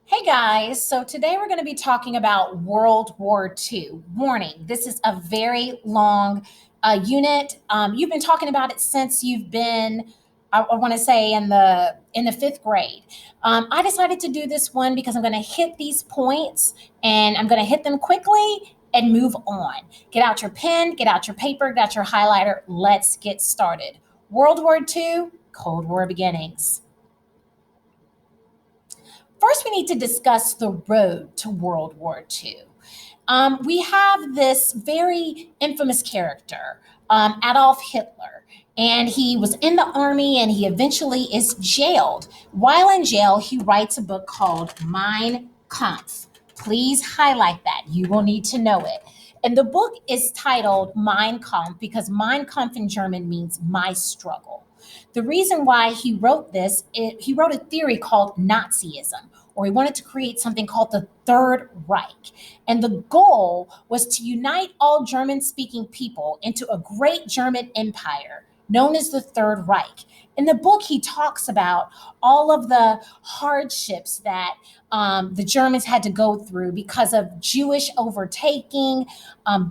Hey guys, so today we're going to be talking about World War II. Warning, this is a very long unit. You've been talking about it since you've been, I want to say, in the fifth grade. I decided to do this one because I'm going to hit these points and I'm going to hit them quickly and move on. Get out your pen, get out your paper, get out your highlighter. Let's get started. World War II, Cold War beginnings. First, we need to discuss the road to World War II. We have this very infamous character, Adolf Hitler, and he was in the army and he eventually is jailed. While in jail, he writes a book called Mein Kampf. Please highlight that. You will need to know it. And the book is titled Mein Kampf because Mein Kampf in German means my struggle. The reason why he wrote this, he wrote a theory called Nazism, or he wanted to create something called the Third Reich. And the goal was to unite all German speaking people into a great German empire known as the Third Reich. In the book, he talks about all of the hardships that the Germans had to go through because of Jewish overtaking,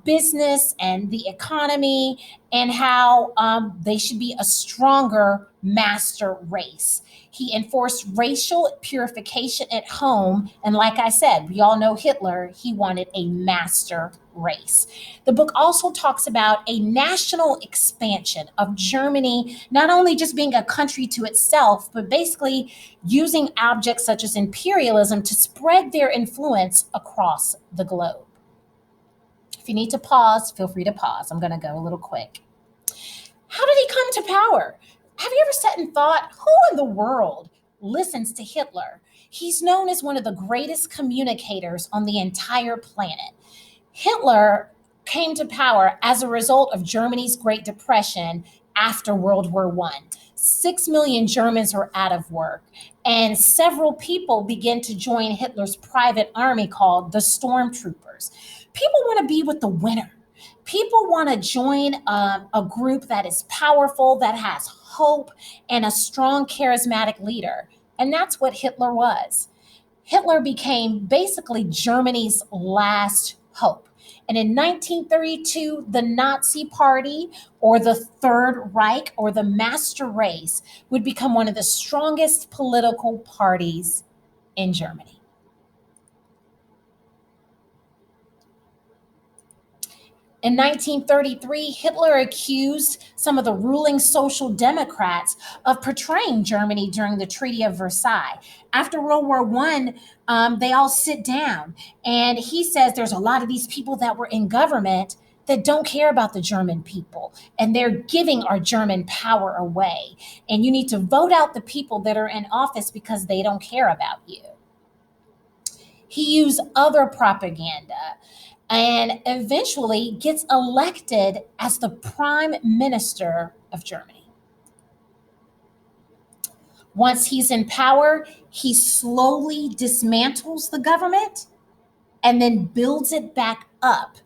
business, and the economy, and how they should be a stronger master race. He enforced racial purification at home. And like I said, we all know Hitler, he wanted a master race. The book also talks about a national expansion of Germany, not only just being a country to itself, but basically using objects such as imperialism to spread their influence across the globe. If you need to pause, feel free to pause. I'm going to go a little quick. How did he come to power? Have you ever sat and thought, who in the world listens to Hitler? He's known as one of the greatest communicators on the entire planet. Hitler came to power as a result of Germany's Great Depression after World War I. 6 million Germans were out of work, and several people began to join Hitler's private army called the Stormtroopers. People want to be with the winner. People want to join a group that is powerful, that has hope, and a strong, charismatic leader. And that's what Hitler was. Hitler became basically Germany's last hope. And in 1932, the Nazi Party, or the Third Reich, or the Master Race, would become one of the strongest political parties in Germany. In 1933, Hitler accused some of the ruling Social Democrats of betraying Germany during the Treaty of Versailles. After World War I, they all sit down, and he says there's a lot of these people that were in government that don't care about the German people, and they're giving our German power away. And you need to vote out the people that are in office because they don't care about you. He used other propaganda and eventually gets elected as the prime minister of Germany. Once he's in power, he slowly dismantles the government and then builds it back up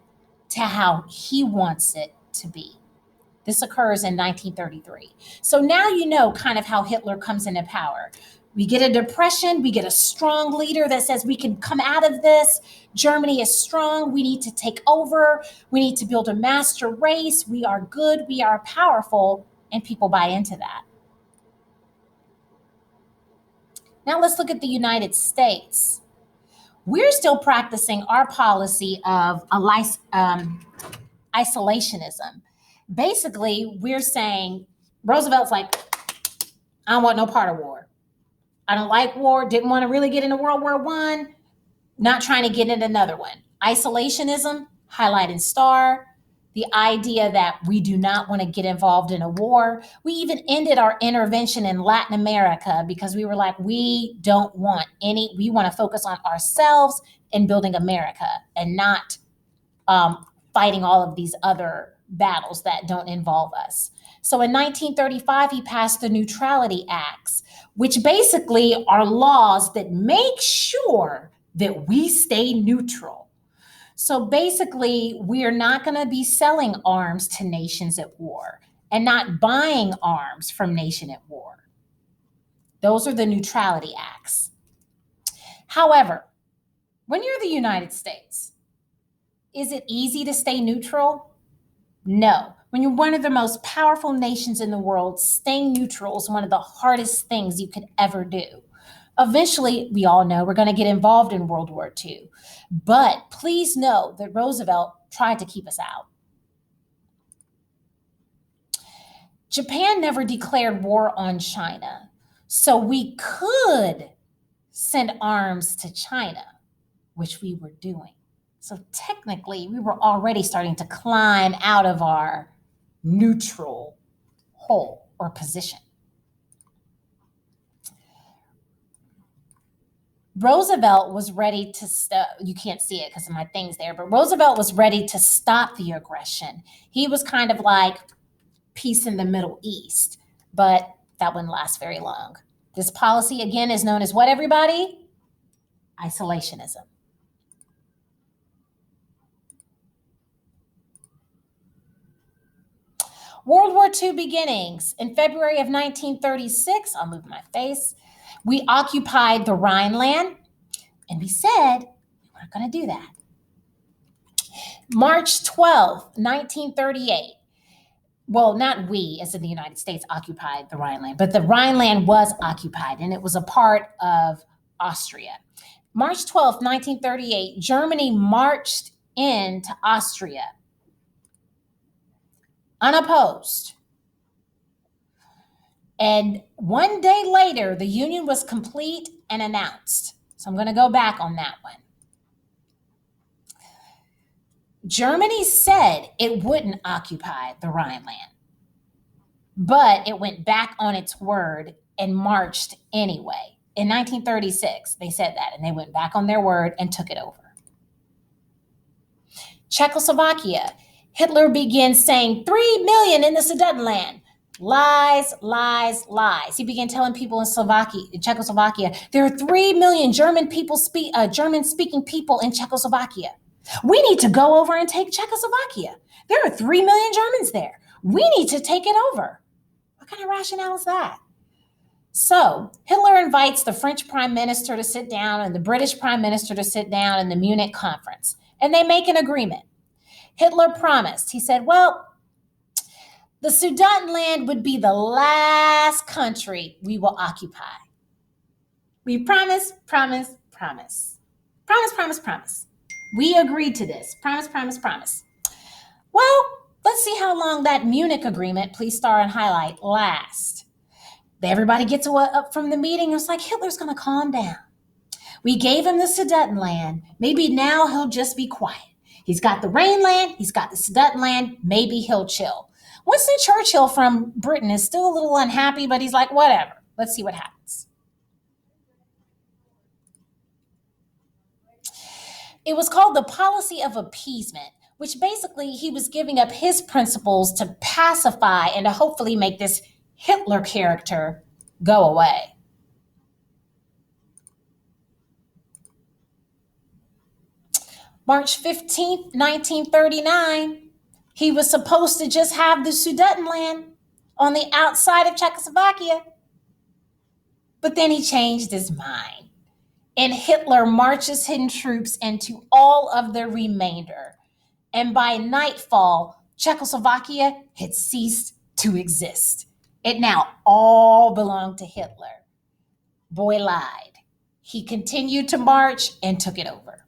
to how he wants it to be. This occurs in 1933. So now you know kind of how Hitler comes into power. We get a depression, we get a strong leader that says we can come out of this. Germany is strong, we need to take over, we need to build a master race, we are good, we are powerful, and people buy into that. Now let's look at the United States. We're still practicing our policy of isolationism. Basically, we're saying Roosevelt's like, I don't want no part of war. I don't like war, didn't want to really get into World War I, not trying to get into another one. Isolationism, highlight in star, the idea that we do not want to get involved in a war. We even ended our intervention in Latin America because we were like, we don't want any, we want to focus on ourselves and building America and not fighting all of these other battles that don't involve us. So in 1935, he passed the Neutrality Acts, which basically are laws that make sure that we stay neutral. So basically, we are not going to be selling arms to nations at war and not buying arms from nation at war. Those are the Neutrality Acts. However, when you're the United States, is it easy to stay neutral? No. When you're one of the most powerful nations in the world, staying neutral is one of the hardest things you could ever do. Eventually, we all know we're going to get involved in World War II. But please know that Roosevelt tried to keep us out. Japan never declared war on China, so we could send arms to China, which we were doing. So technically, we were already starting to climb out of our neutral hole or position. Roosevelt was ready to stop. You can't see it because of my things there, but Roosevelt was ready to stop the aggression. He was kind of like peace in the Middle East, but that wouldn't last very long. This policy, again, is known as what, everybody? Isolationism. World War II beginnings. In February of 1936, I'll move my face, we occupied the Rhineland, and we said we weren't going to do that. March 12th, 1938. Well, not we, as in the United States, occupied the Rhineland, but the Rhineland was occupied, and it was a part of Austria. March 12th, 1938, Germany marched into Austria unopposed. And one day later, the Union was complete and announced. So I'm going to go back on that one. Germany said it wouldn't occupy the Rhineland, but it went back on its word and marched anyway. In 1936, they said that, and they went back on their word and took it over. Czechoslovakia, Hitler began saying 3 million in the Sudetenland. Lies, lies, lies. He began telling people in Czechoslovakia, there are 3 million German-speaking people in Czechoslovakia. We need to go over and take Czechoslovakia. There are 3 million Germans there. We need to take it over. What kind of rationale is that? So Hitler invites the French prime minister to sit down and the British prime minister to sit down in the Munich conference, and they make an agreement. Hitler promised, he said, well, the Sudetenland would be the last country we will occupy. We promise, promise, promise. Promise, promise, promise. We agreed to this. Promise, promise, promise. Well, let's see how long that Munich agreement, please star and highlight, lasts. Everybody gets up from the meeting. It's like Hitler's going to calm down. We gave him the Sudetenland. Maybe now he'll just be quiet. He's got the Rhineland. He's got the Sudetenland. Maybe he'll chill. Winston Churchill from Britain is still a little unhappy, but he's like, whatever. Let's see what happens. It was called the policy of appeasement, which basically he was giving up his principles to pacify and to hopefully make this Hitler character go away. March 15th, 1939, he was supposed to just have the Sudetenland on the outside of Czechoslovakia. But then he changed his mind. And Hitler marches his troops into all of the remainder. And by nightfall, Czechoslovakia had ceased to exist. It now all belonged to Hitler. Boy lied. He continued to march and took it over.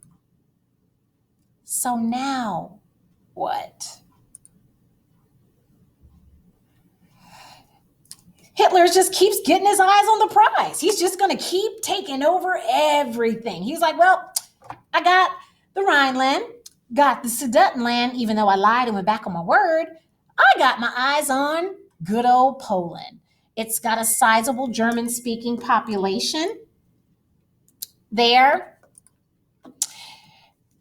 So now what? Hitler just keeps getting his eyes on the prize. He's just going to keep taking over everything. He's like, well, I got the Rhineland, got the Sudetenland, even though I lied and went back on my word. I got my eyes on good old Poland. It's got a sizable German-speaking population there.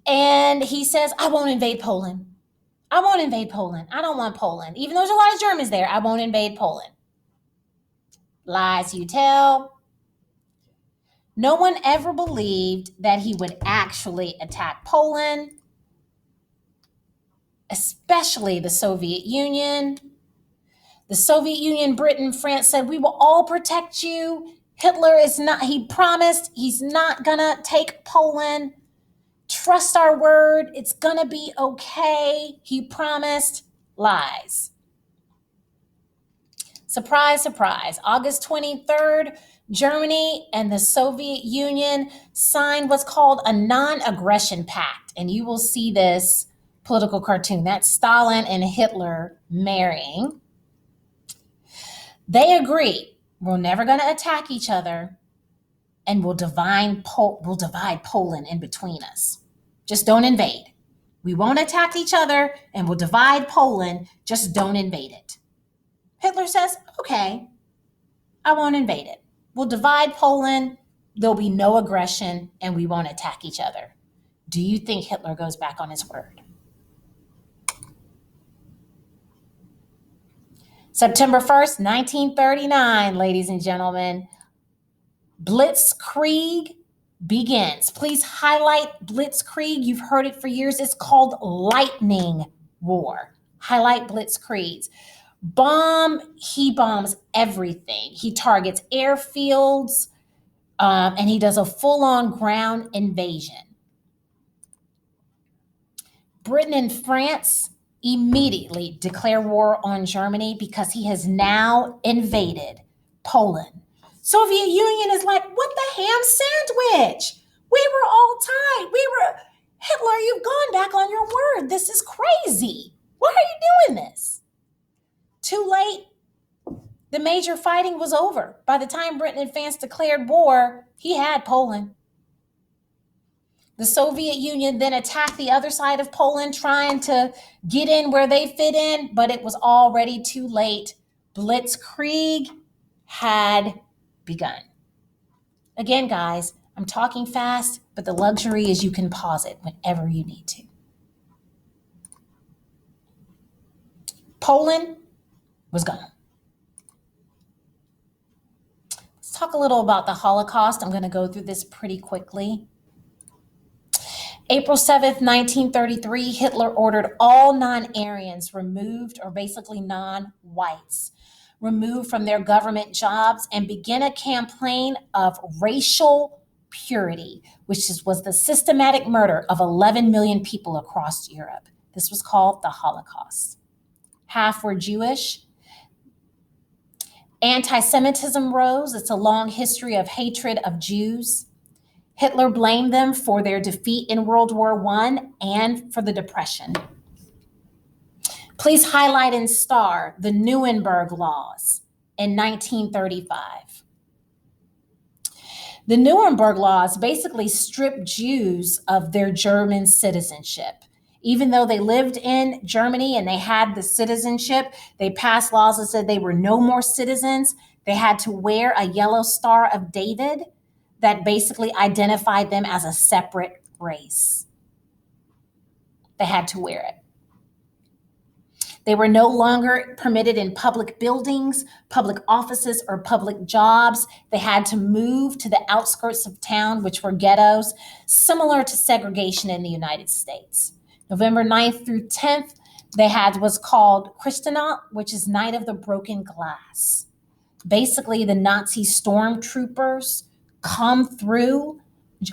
And he says, I won't invade Poland. I won't invade Poland. I don't want Poland. Even though there's a lot of Germans there, I won't invade Poland. Lies you tell. No one ever believed that he would actually attack Poland, especially the Soviet Union. The Soviet Union, Britain, France said, we will all protect you. Hitler is not, he promised he's not gonna take Poland. Trust our word, it's gonna be okay. He promised. Lies. Surprise, surprise. August 23rd, Germany and the Soviet Union signed what's called a non-aggression pact. And you will see this political cartoon. That's Stalin and Hitler marrying. They agree we're never going to attack each other, and we'll divide Poland in between us. Just don't invade. We won't attack each other, and we'll divide Poland. Just don't invade it. Hitler says, okay, I won't invade it. We'll divide Poland. There'll be no aggression, and we won't attack each other. Do you think Hitler goes back on his word? September 1st, 1939, ladies and gentlemen, Blitzkrieg begins. Please highlight Blitzkrieg. You've heard it for years. It's called Lightning War. Highlight Blitzkrieg. He bombs everything. He targets airfields, and he does a full-on ground invasion. Britain and France immediately declare war on Germany because he has now invaded Poland. Soviet Union is like, what the ham sandwich? We were all tied. Hitler, you've gone back on your word. This is crazy. Why are you doing this? Too late. The major fighting was over. By the time Britain and France declared war, he had Poland. The Soviet Union then attacked the other side of Poland, trying to get in where they fit in, but it was already too late. Blitzkrieg had begun. Again, guys, I'm talking fast, but the luxury is you can pause it whenever you need to. Poland was gone. Let's talk a little about the Holocaust. I'm going to go through this pretty quickly. April 7th, 1933, Hitler ordered all non-Aryans removed, or basically non-whites, removed from their government jobs and began a campaign of racial purity, which was the systematic murder of 11 million people across Europe. This was called the Holocaust. Half were Jewish. Anti-Semitism rose. It's a long history of hatred of Jews. Hitler blamed them for their defeat in World War I and for the Depression. Please highlight and star the Nuremberg Laws in 1935. The Nuremberg Laws basically stripped Jews of their German citizenship. Even though they lived in Germany and they had the citizenship, they passed laws that said they were no more citizens. They had to wear a yellow Star of David that basically identified them as a separate race. They had to wear it. They were no longer permitted in public buildings, public offices, or public jobs. They had to move to the outskirts of town, which were ghettos, similar to segregation in the United States. November 9th through 10th, they had what's called Kristallnacht, which is Night of the Broken Glass. Basically, the Nazi stormtroopers come through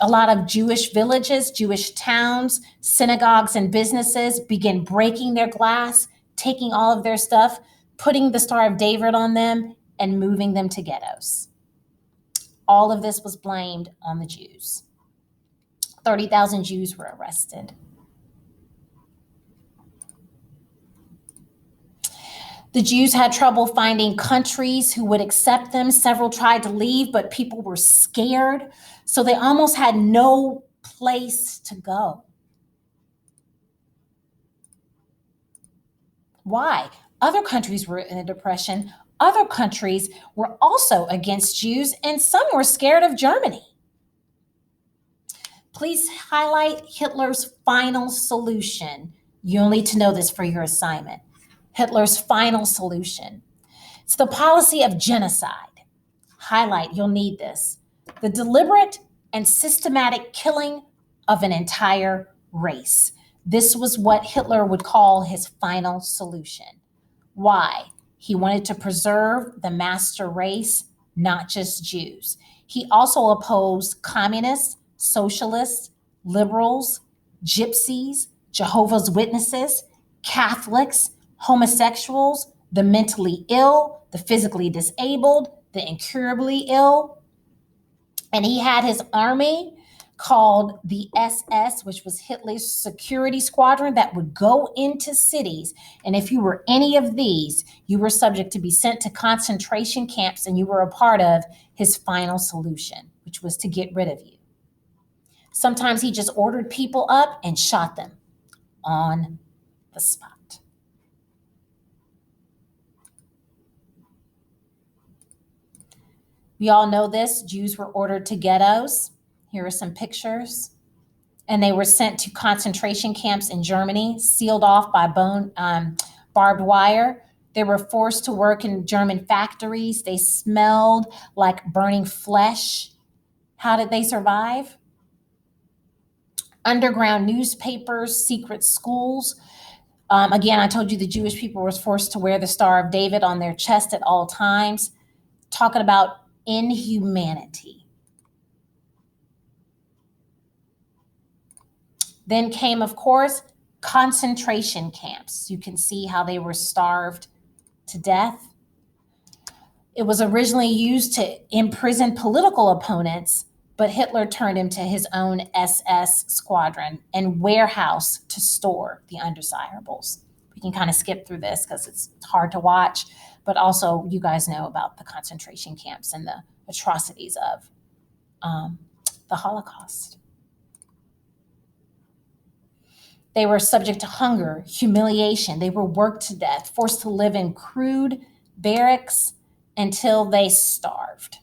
a lot of Jewish villages, Jewish towns, synagogues, and businesses, begin breaking their glass, taking all of their stuff, putting the Star of David on them, and moving them to ghettos. All of this was blamed on the Jews. 30,000 Jews were arrested. The Jews had trouble finding countries who would accept them. Several tried to leave, but people were scared. So they almost had no place to go. Why? Other countries were in a depression. Other countries were also against Jews, and some were scared of Germany. Please highlight Hitler's final solution. You'll need to know this for your assignment. Hitler's final solution. It's the policy of genocide. Highlight, you'll need this. The deliberate and systematic killing of an entire race. This was what Hitler would call his final solution. Why? He wanted to preserve the master race, not just Jews. He also opposed communists, socialists, liberals, gypsies, Jehovah's Witnesses, Catholics, homosexuals, the mentally ill, the physically disabled, the incurably ill. And he had his army called the SS, which was Hitler's security squadron that would go into cities. And if you were any of these, you were subject to be sent to concentration camps, and you were a part of his final solution, which was to get rid of you. Sometimes he just ordered people up and shot them on the spot. We all know this. Jews were ordered to ghettos. Here are some pictures. And they were sent to concentration camps in Germany, sealed off by barbed wire. They were forced to work in German factories. They smelled like burning flesh. How did they survive? Underground newspapers, secret schools. Again, I told you the Jewish people were forced to wear the Star of David on their chest at all times. Talking about inhumanity. Then came, of course, concentration camps. You can see how they were starved to death. It was originally used to imprison political opponents, but Hitler turned him to his own SS squadron and warehouse to store the undesirables. We can kind of skip through this because it's hard to watch, but also you guys know about the concentration camps and the atrocities of the Holocaust. They were subject to hunger, humiliation. They were worked to death, forced to live in crude barracks until they starved.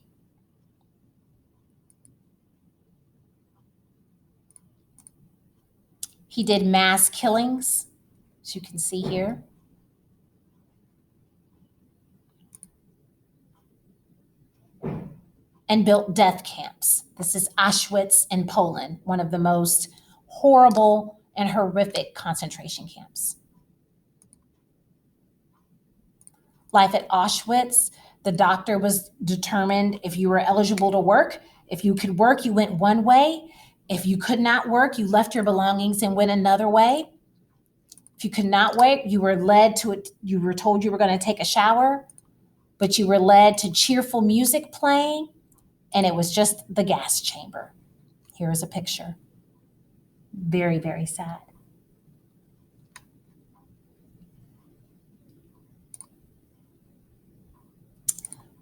He did mass killings, as you can see here. And built death camps. This is Auschwitz in Poland, one of the most horrible and horrific concentration camps. Life at Auschwitz, the doctor was determined if you were eligible to work. If you could work, you went one way. If you could not work, you left your belongings and went another way. If you could not work, you were told you were going to take a shower, but you were led to cheerful music playing, and it was just the gas chamber. Here is a picture. Very, very sad.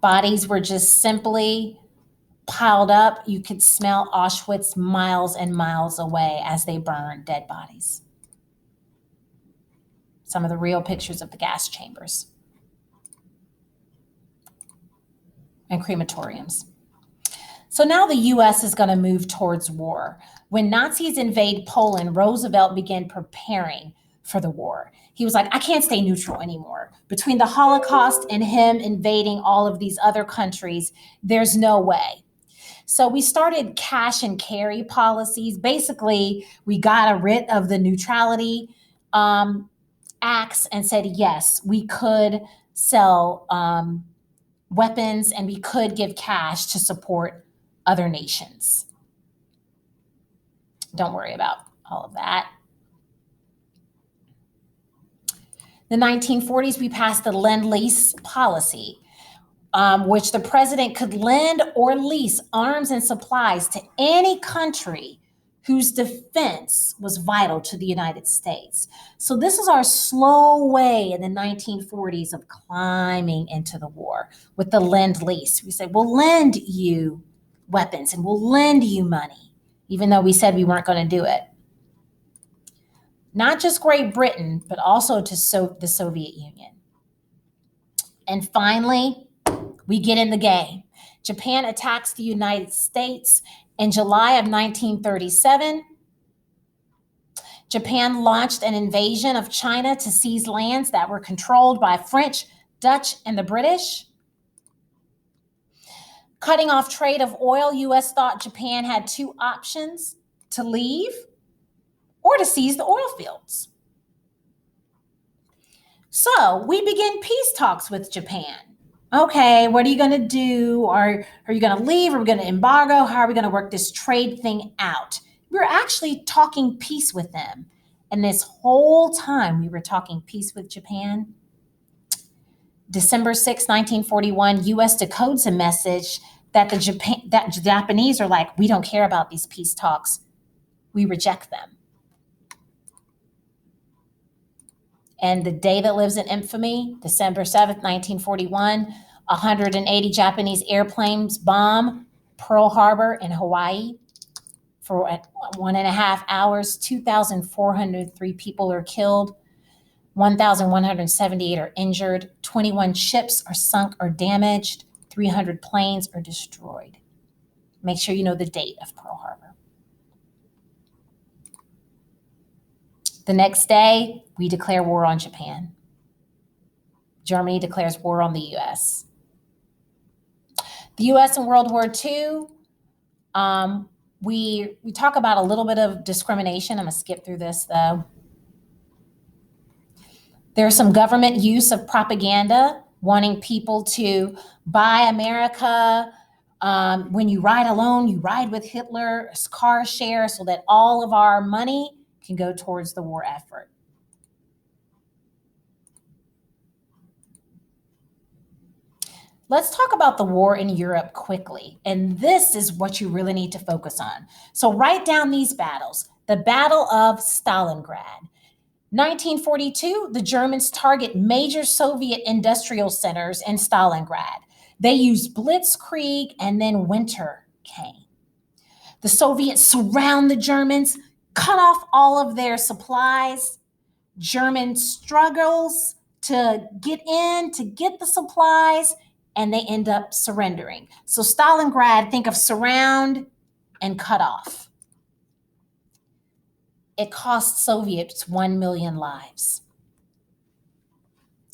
Bodies were just simply piled up. You could smell Auschwitz miles and miles away as they burned dead bodies. Some of the real pictures of the gas chambers and crematoriums. So now the U.S. is going to move towards war. When Nazis invade Poland, Roosevelt began preparing for the war. He was like, I can't stay neutral anymore. Between the Holocaust and him invading all of these other countries, there's no way. So we started cash and carry policies. Basically, we got rid of the neutrality acts and said, yes, we could sell weapons and we could give cash to support other nations. Don't worry about all of that. The 1940s, we passed the Lend-Lease policy, which the president could lend or lease arms and supplies to any country whose defense was vital to the United States. So this is our slow way in the 1940s of climbing into the war with the Lend-Lease. We said, we'll lend you weapons and we'll lend you money, even though we said we weren't going to do it. Not just Great Britain, but also to the Soviet Union. And finally, we get in the game. Japan attacks the United States in July of 1937. Japan launched an invasion of China to seize lands that were controlled by French, Dutch, and the British. Cutting off trade of oil, U.S. thought Japan had two options: to leave or to seize the oil fields. So we begin peace talks with Japan. Okay, what are you going to do? Are you going to leave? Are we going to embargo? How are we going to work this trade thing out? We were actually talking peace with them. And this whole time we were talking peace with Japan. December 6, 1941, US decodes a message that the Japanese are like, we don't care about these peace talks. We reject them. And the day that lives in infamy, December 7th, 1941, 180 Japanese airplanes bomb Pearl Harbor in Hawaii for 1.5 hours. 2,403 people are killed. 1,178 are injured. 21 ships are sunk or damaged. 300 planes are destroyed. Make sure you know the date of Pearl Harbor. The next day, we declare war on Japan. Germany declares war on the U.S. The U.S. in World War II, we talk about a little bit of discrimination. I'm going to skip through this, though. There's some government use of propaganda, wanting people to buy America. When you ride alone, you ride with Hitler, car share, so that all of our money can go towards the war effort. Let's talk about the war in Europe quickly. And this is what you really need to focus on. So write down these battles. The Battle of Stalingrad. 1942, the Germans target major Soviet industrial centers in Stalingrad. They used blitzkrieg, and then winter came. The Soviets surround the Germans, cut off all of their supplies. German struggles to get in, to get the supplies, and they end up surrendering. So Stalingrad, think of surround and cut off. It cost Soviets 1 million lives.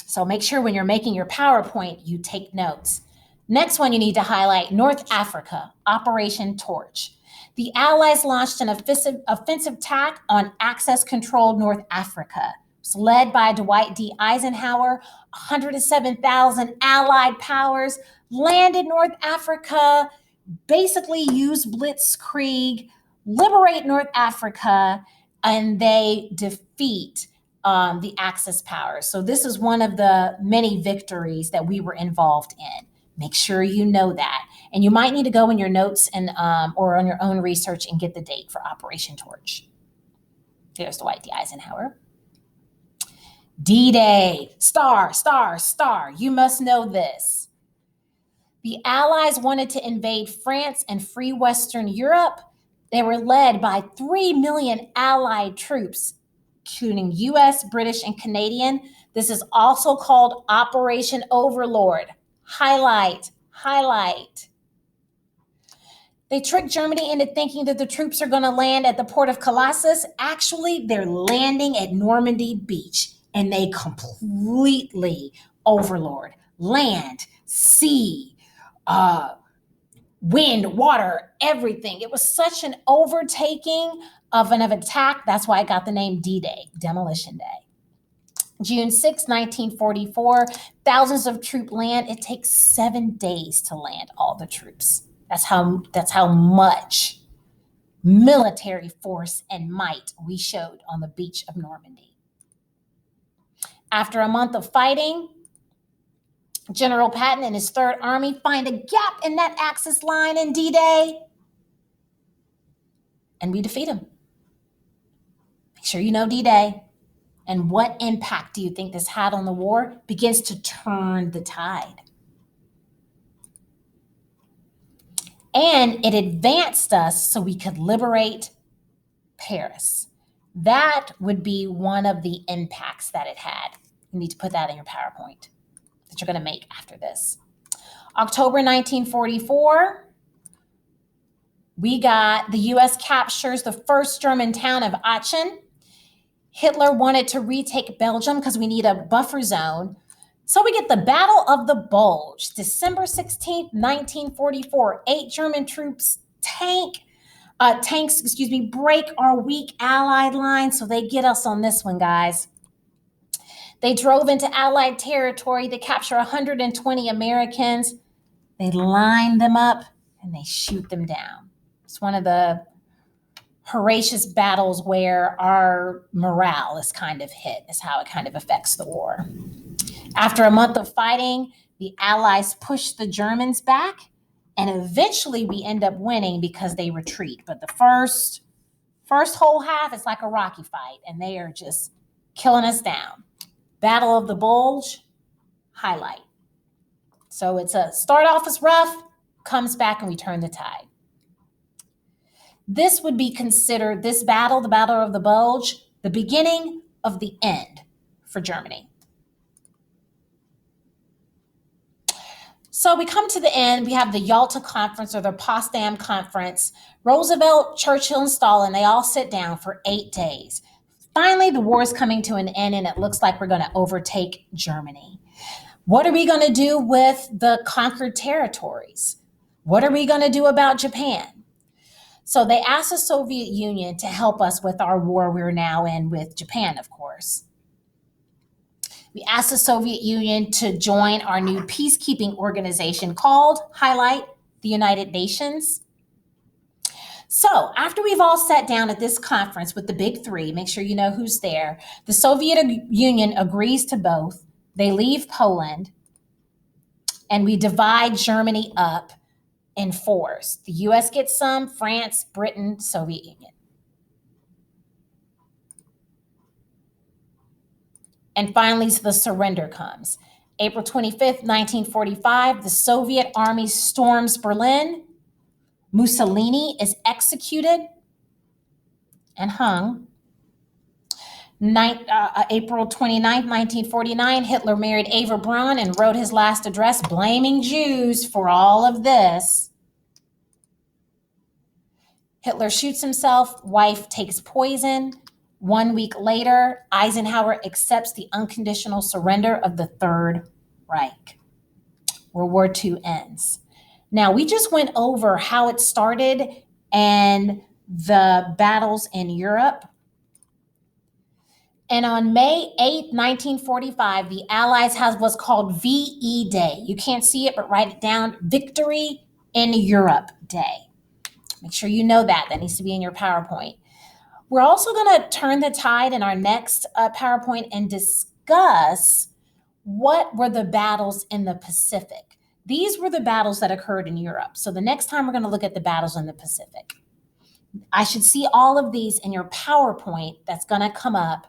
So make sure when you're making your PowerPoint, you take notes. Next one you need to highlight, North Africa, Operation Torch. The Allies launched an offensive attack on access-controlled North Africa. It was led by Dwight D. Eisenhower. 107,000 Allied powers landed North Africa, basically used blitzkrieg, liberate North Africa, and they defeat the Axis powers. So this is one of the many victories that we were involved in. Make sure you know that. And you might need to go in your notes and or on your own research and get the date for Operation Torch. There's Dwight D. Eisenhower. D-Day, star, star, star. You must know this. The Allies wanted to invade France and free Western Europe. They were led by 3 million Allied troops, including US, British, and Canadian. This is also called Operation Overlord. Highlight, highlight. They tricked Germany into thinking that the troops are going to land at the port of Colossus. Actually, they're landing at Normandy Beach, and they completely overlord land, sea, wind, water, everything. It was such an overtaking of an attack. That's why I got the name D-Day, Demolition Day. June 6, 1944, thousands of troops land. It takes 7 days to land all the troops. That's how much military force and might we showed on the beach of Normandy. After a month of fighting, General Patton and his Third Army find a gap in that Axis line in D-Day, and we defeat them. Make sure you know D-Day. And what impact do you think this had on the war? Begins to turn the tide. And it advanced us so we could liberate Paris. That would be one of the impacts that it had. You need to put that in your PowerPoint that you're going to make after this. October 1944, the U.S. captures the first German town of Aachen. Hitler wanted to retake Belgium because we need a buffer zone. So we get the Battle of the Bulge, December 16th, 1944. 8 German tanks, break our weak Allied line. So they get us on this one, guys. They drove into Allied territory. They capture 120 Americans. They line them up and they shoot them down. It's one of the horrendous battles where our morale is kind of hit, is how it kind of affects the war. After a month of fighting, the Allies push the Germans back, and eventually we end up winning because they retreat. But the first whole half, it's like a Rocky fight, and they are just killing us down. Battle of the Bulge, highlight. So it's a start off as rough, comes back, and we turn the tide. This would be considered, this battle, the Battle of the Bulge, the beginning of the end for Germany. So we come to the end. We have the Yalta Conference, or the Potsdam Conference. Roosevelt, Churchill, and Stalin, they all sit down for 8 days. Finally, the war is coming to an end, and it looks like we're going to overtake Germany. What are we going to do with the conquered territories? What are we going to do about Japan? So they asked the Soviet Union to help us with our war we're now in with Japan, of course. We asked the Soviet Union to join our new peacekeeping organization called, highlight, the United Nations. So after we've all sat down at this conference with the big three, make sure you know who's there, the Soviet Union agrees to both. They leave Poland, and we divide Germany up in fours. The US gets some, France, Britain, Soviet Union. And finally, the surrender comes. April 25th, 1945, the Soviet army storms Berlin. Mussolini is executed and hung. April 29th, 1949, Hitler married Eva Braun and wrote his last address blaming Jews for all of this. Hitler shoots himself, wife takes poison. 1 week later, Eisenhower accepts the unconditional surrender of the Third Reich. World War II ends. Now, we just went over how it started and the battles in Europe. And on May 8, 1945, the Allies have what's called VE Day. You can't see it, but write it down. Victory in Europe Day. Make sure you know that. That needs to be in your PowerPoint. We're also going to turn the tide in our next PowerPoint and discuss what were the battles in the Pacific. These were the battles that occurred in Europe. So the next time we're going to look at the battles in the Pacific. I should see all of these in your PowerPoint that's going to come up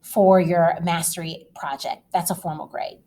for your mastery project. That's a formal grade.